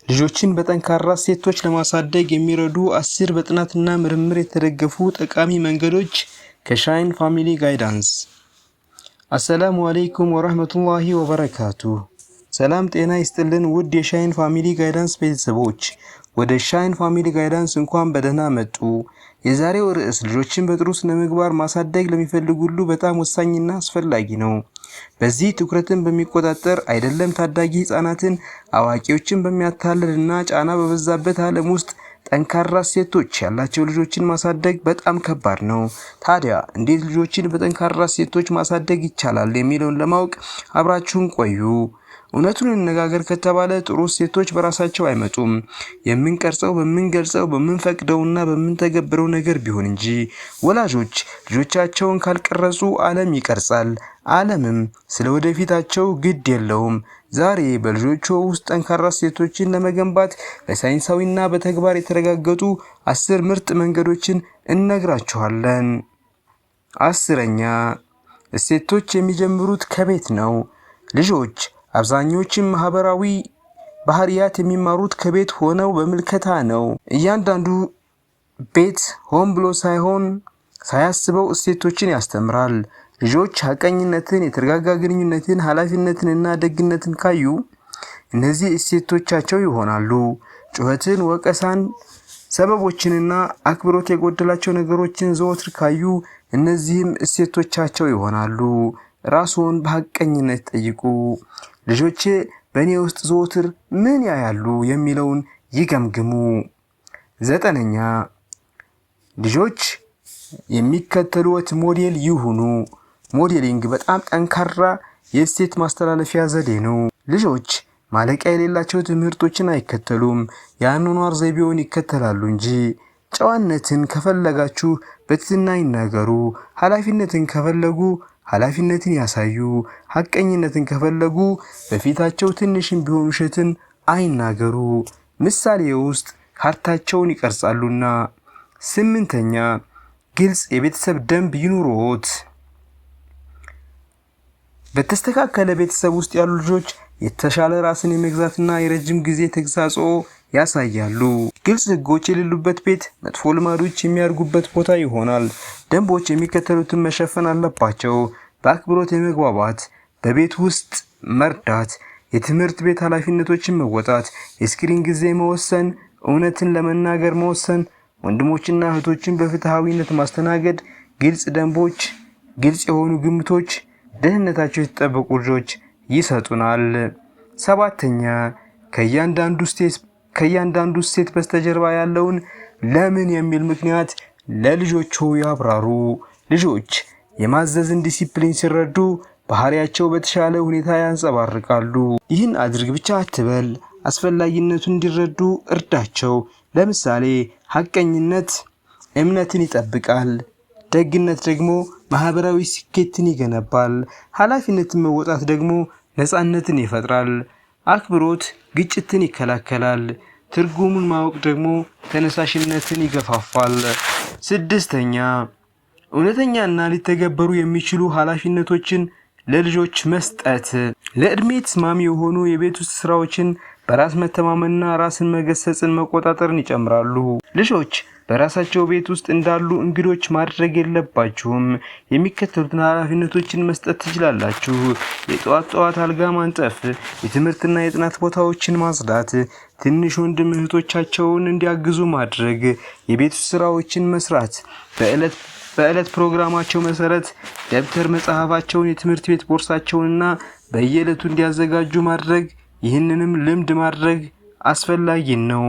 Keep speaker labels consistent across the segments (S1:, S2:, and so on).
S1: ልጆችን በጠንካራ እሴቶች ለማሳደግ የሚረዱ 10 በጥናትና ምርምር የተደገፉ ጠቃሚ መንገዶች ከሻይን ፋሚሊ ጋይዳንስ። አሰላሙ አለይኩም ወራህመቱላሂ ወበረካቱ። ሰላም ጤና ይስጥልን ውድ የሻይን ፋሚሊ ጋይዳንስ ቤተሰቦች፣ ወደ ሻይን ፋሚሊ ጋይዳንስ እንኳን በደህና መጡ። የዛሬው ርዕስ ልጆችን በጥሩ ስነ ምግባር ማሳደግ ለሚፈልጉ ሁሉ በጣም ወሳኝና አስፈላጊ ነው። በዚህ ትኩረትን በሚቆጣጠር አይደለም ታዳጊ ህፃናትን አዋቂዎችን በሚያታልልና ጫና በበዛበት ዓለም ውስጥ ጠንካራ እሴቶች ያላቸው ልጆችን ማሳደግ በጣም ከባድ ነው። ታዲያ እንዴት ልጆችን በጠንካራ እሴቶች ማሳደግ ይቻላል የሚለውን ለማወቅ አብራችሁን ቆዩ። እውነቱን እንነጋገር ከተባለ ጥሩ እሴቶች በራሳቸው አይመጡም። የምንቀርጸው በምንገልጸው በምንፈቅደውና በምንተገብረው ነገር ቢሆን እንጂ። ወላጆች ልጆቻቸውን ካልቀረጹ ዓለም ይቀርጻል፣ ዓለምም ስለ ወደፊታቸው ግድ የለውም። ዛሬ በልጆቹ ውስጥ ጠንካራ እሴቶችን ለመገንባት በሳይንሳዊና በተግባር የተረጋገጡ 10 ምርጥ መንገዶችን እነግራችኋለን። 10ኛ፣ እሴቶች የሚጀምሩት ከቤት ነው። ልጆች አብዛኞቹም ማህበራዊ ባህሪያት የሚማሩት ከቤት ሆነው በምልከታ ነው። እያንዳንዱ ቤት ሆን ብሎ ሳይሆን ሳያስበው እሴቶችን ያስተምራል። ልጆች ሐቀኝነትን፣ የተረጋጋ ግንኙነትን፣ ኃላፊነትንና ደግነትን ካዩ እነዚህ እሴቶቻቸው ይሆናሉ። ጩኸትን፣ ወቀሳን፣ ሰበቦችንና አክብሮት የጎደላቸው ነገሮችን ዘወትር ካዩ እነዚህም እሴቶቻቸው ይሆናሉ። ራስዎን በሐቀኝነት ጠይቁ። ልጆቼ በእኔ ውስጥ ዘወትር ምን ያያሉ የሚለውን ይገምግሙ። 9ኛ፣ ልጆች የሚከተሉት ሞዴል ይሁኑ። ሞዴሊንግ በጣም ጠንካራ የእሴት ማስተላለፊያ ዘዴ ነው። ልጆች ማለቂያ የሌላቸው ትምህርቶችን አይከተሉም፣ የአኗኗር ዘይቤውን ይከተላሉ እንጂ። ጨዋነትን ከፈለጋችሁ በትህትና ይናገሩ። ኃላፊነትን ከፈለጉ ኃላፊነትን ያሳዩ። ሐቀኝነትን ከፈለጉ በፊታቸው ትንሽም ቢሆን ውሸትን አይናገሩ። ምሳሌ ውስጥ ካርታቸውን ይቀርጻሉና። 8ኛ፣ ግልጽ የቤተሰብ ደንብ ይኑሮት። በተስተካከለ ቤተሰብ ውስጥ ያሉ ልጆች የተሻለ ራስን የመግዛትና የረጅም ጊዜ ተግሳጾ ያሳያሉ። ግልጽ ህጎች የሌሉበት ቤት መጥፎ ልማዶች የሚያድጉበት ቦታ ይሆናል። ደንቦች የሚከተሉትን መሸፈን አለባቸው። በአክብሮት የመግባባት፣ በቤት ውስጥ መርዳት፣ የትምህርት ቤት ኃላፊነቶችን መወጣት፣ የስክሪን ጊዜ መወሰን፣ እውነትን ለመናገር መወሰን፣ ወንድሞችና እህቶችን በፍትሃዊነት ማስተናገድ። ግልጽ ደንቦች፣ ግልጽ የሆኑ ግምቶች ደህንነታቸው የተጠበቁ ልጆች ይሰጡናል። 7ኛ፣ ከእያንዳንዱ እሴት በስተጀርባ ያለውን ለምን የሚል ምክንያት ለልጆቹ ያብራሩ። ልጆች የማዘዝን ዲሲፕሊን ሲረዱ ባህሪያቸው በተሻለ ሁኔታ ያንጸባርቃሉ። ይህን አድርግ ብቻ አትበል፣ አስፈላጊነቱን እንዲረዱ እርዳቸው። ለምሳሌ ሐቀኝነት እምነትን ይጠብቃል፣ ደግነት ደግሞ ማህበራዊ ስኬትን ይገነባል፣ ኃላፊነትን መወጣት ደግሞ ነፃነትን ይፈጥራል፣ አክብሮት ግጭትን ይከላከላል፣ ትርጉሙን ማወቅ ደግሞ ተነሳሽነትን ይገፋፋል። 6ኛ፣ እውነተኛና ሊተገበሩ የሚችሉ ኃላፊነቶችን ለልጆች መስጠት። ለዕድሜ ተስማሚ የሆኑ የቤት ውስጥ ስራዎችን በራስ መተማመንና ራስን መገሰጽን መቆጣጠርን ይጨምራሉ። ልጆች በራሳቸው ቤት ውስጥ እንዳሉ እንግዶች ማድረግ የለባችሁም። የሚከተሉትን ኃላፊነቶችን መስጠት ትችላላችሁ። የጠዋት አልጋ ማንጠፍ፣ የትምህርትና የጥናት ቦታዎችን ማጽዳት፣ ትንሽ ወንድም እህቶቻቸውን እንዲያግዙ ማድረግ፣ የቤት ውስጥ ስራዎችን መስራት፣ በዕለት ፕሮግራማቸው መሰረት ደብተር መጽሐፋቸውን፣ የትምህርት ቤት ቦርሳቸውንና በየዕለቱ እንዲያዘጋጁ ማድረግ። ይህንንም ልምድ ማድረግ አስፈላጊ ነው።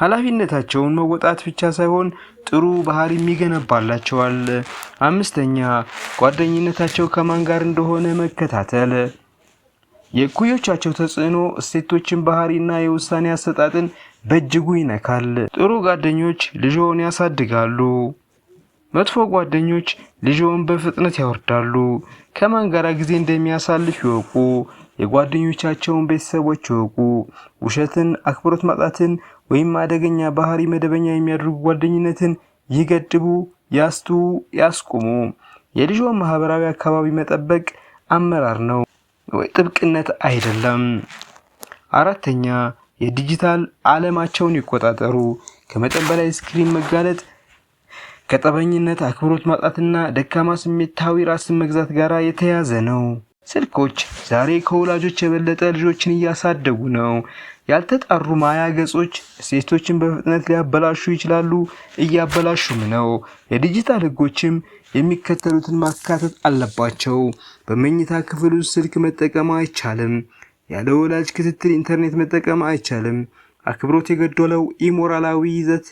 S1: ኃላፊነታቸውን መወጣት ብቻ ሳይሆን ጥሩ ባህሪም ይገነባላቸዋል። 5ኛ፣ ጓደኝነታቸው ከማን ጋር እንደሆነ መከታተል። የእኩዮቻቸው ተጽዕኖ እሴቶችን፣ ባህሪና የውሳኔ አሰጣጥን በእጅጉ ይነካል። ጥሩ ጓደኞች ልጆን ያሳድጋሉ፣ መጥፎ ጓደኞች ልጆን በፍጥነት ያወርዳሉ። ከማን ጋር ጊዜ እንደሚያሳልፍ ይወቁ። የጓደኞቻቸውን ቤተሰቦች ይወቁ። ውሸትን፣ አክብሮት ማጣትን ወይም አደገኛ ባህሪ መደበኛ የሚያደርጉ ጓደኝነትን ይገድቡ፣ ያስቁሙ። የልጆን ማህበራዊ አካባቢ መጠበቅ አመራር ነው፣ ጥብቅነት አይደለም። 4ኛ፣ የዲጂታል ዓለማቸውን ይቆጣጠሩ። ከመጠን በላይ ስክሪን መጋለጥ ከጠበኝነት፣ አክብሮት ማጣትና ደካማ ስሜታዊ ራስን መግዛት ጋር የተያያዘ ነው። ስልኮች ዛሬ ከወላጆች የበለጠ ልጆችን እያሳደጉ ነው። ያልተጣሩ ማያ ገጾች እሴቶችን በፍጥነት ሊያበላሹ ይችላሉ፣ እያበላሹም ነው። የዲጂታል ሕጎችም የሚከተሉትን ማካተት አለባቸው። በመኝታ ክፍል ውስጥ ስልክ መጠቀም አይቻልም። ያለ ወላጅ ክትትል ኢንተርኔት መጠቀም አይቻልም። አክብሮት የጎደለው ኢሞራላዊ ይዘት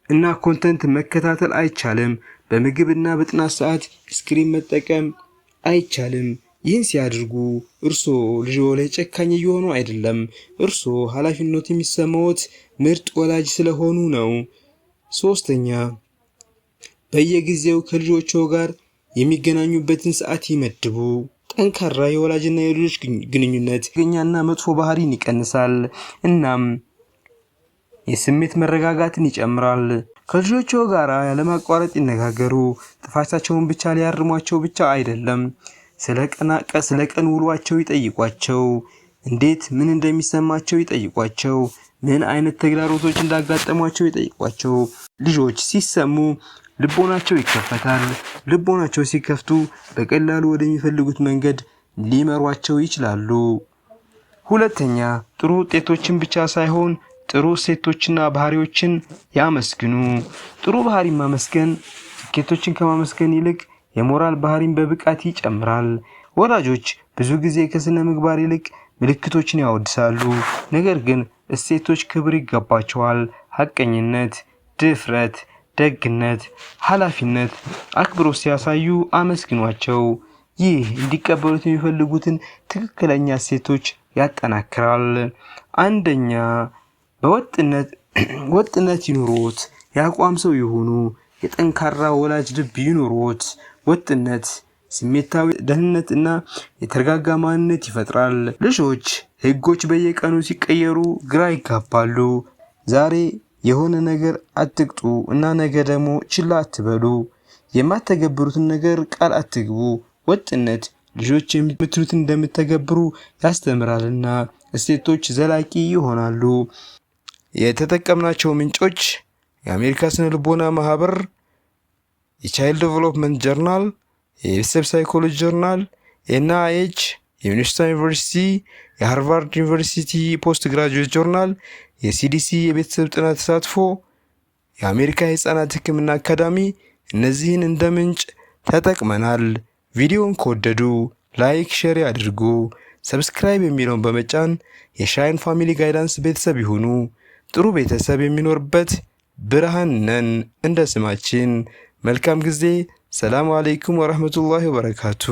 S1: እና ኮንተንት መከታተል አይቻልም። በምግብና በጥናት ሰዓት ስክሪን መጠቀም አይቻልም። ይህን ሲያደርጉ እርስዎ ልጅዎ ላይ ጨካኝ እየሆኑ አይደለም። እርስዎ ኃላፊነት የሚሰማዎት ምርጥ ወላጅ ስለሆኑ ነው። 3ኛ በየጊዜው ከልጆችዎ ጋር የሚገናኙበትን ሰዓት ይመድቡ። ጠንካራ የወላጅና የልጆች ግንኙነት ገኛና መጥፎ ባህሪን ይቀንሳል እናም የስሜት መረጋጋትን ይጨምራል። ከልጆችዎ ጋር ያለማቋረጥ ይነጋገሩ። ጥፋታቸውን ብቻ ሊያርሟቸው ብቻ አይደለም፣ ስለ ቀን ውሏቸው ይጠይቋቸው። እንዴት ምን እንደሚሰማቸው ይጠይቋቸው። ምን አይነት ተግዳሮቶች እንዳጋጠሟቸው ይጠይቋቸው። ልጆች ሲሰሙ ልቦናቸው ይከፈታል። ልቦናቸው ሲከፍቱ በቀላሉ ወደሚፈልጉት መንገድ ሊመሯቸው ይችላሉ። 2ኛ ጥሩ ውጤቶችን ብቻ ሳይሆን ጥሩ እሴቶችና ባህሪዎችን ያመስግኑ። ጥሩ ባህሪ ማመስገን ስኬቶችን ከማመስገን ይልቅ የሞራል ባህሪን በብቃት ይጨምራል። ወላጆች ብዙ ጊዜ ከስነ ምግባር ይልቅ ምልክቶችን ያወድሳሉ። ነገር ግን እሴቶች ክብር ይገባቸዋል። ሐቀኝነት፣ ድፍረት፣ ደግነት፣ ኃላፊነት፣ አክብሮት ሲያሳዩ አመስግኗቸው። ይህ እንዲቀበሉት የሚፈልጉትን ትክክለኛ እሴቶች ያጠናክራል። 1ኛ ወጥነት ይኑሮት። የአቋም ሰው ይሁኑ። የጠንካራ ወላጅ ልብ ይኑሮት። ወጥነት ስሜታዊ ደህንነት እና የተረጋጋ ማንነት ይፈጥራል። ልጆች ሕጎች በየቀኑ ሲቀየሩ ግራ ይጋባሉ። ዛሬ የሆነ ነገር አትቅጡ እና ነገ ደግሞ ችላ አትበሉ። የማትተገብሩትን ነገር ቃል አትግቡ። ወጥነት ልጆች የምትሉትን እንደምትተገብሩ ያስተምራልና እሴቶች ዘላቂ ይሆናሉ። የተጠቀምናቸው ምንጮች የአሜሪካ ስነ ልቦና ማህበር፣ የቻይልድ ዴቨሎፕመንት ጆርናል፣ የቤተሰብ ሳይኮሎጂ ጆርናል፣ NIH፣ የሚኒሶታ ዩኒቨርሲቲ፣ የሃርቫርድ ዩኒቨርሲቲ ፖስት ግራጁዌት ጆርናል፣ የCDC የቤተሰብ ጥናት ተሳትፎ፣ የአሜሪካ የህፃናት ሕክምና አካዳሚ። እነዚህን እንደ ምንጭ ተጠቅመናል። ቪዲዮን ከወደዱ ላይክ፣ ሼር ያድርጉ። ሰብስክራይብ የሚለውን በመጫን የሻይን ፋሚሊ ጋይዳንስ ቤተሰብ ይሁኑ። ጥሩ ቤተሰብ የሚኖርበት ብርሃን ነን እንደ ስማችን። መልካም ጊዜ። ሰላም አለይኩም ወራህመቱላሂ ወበረካቱ።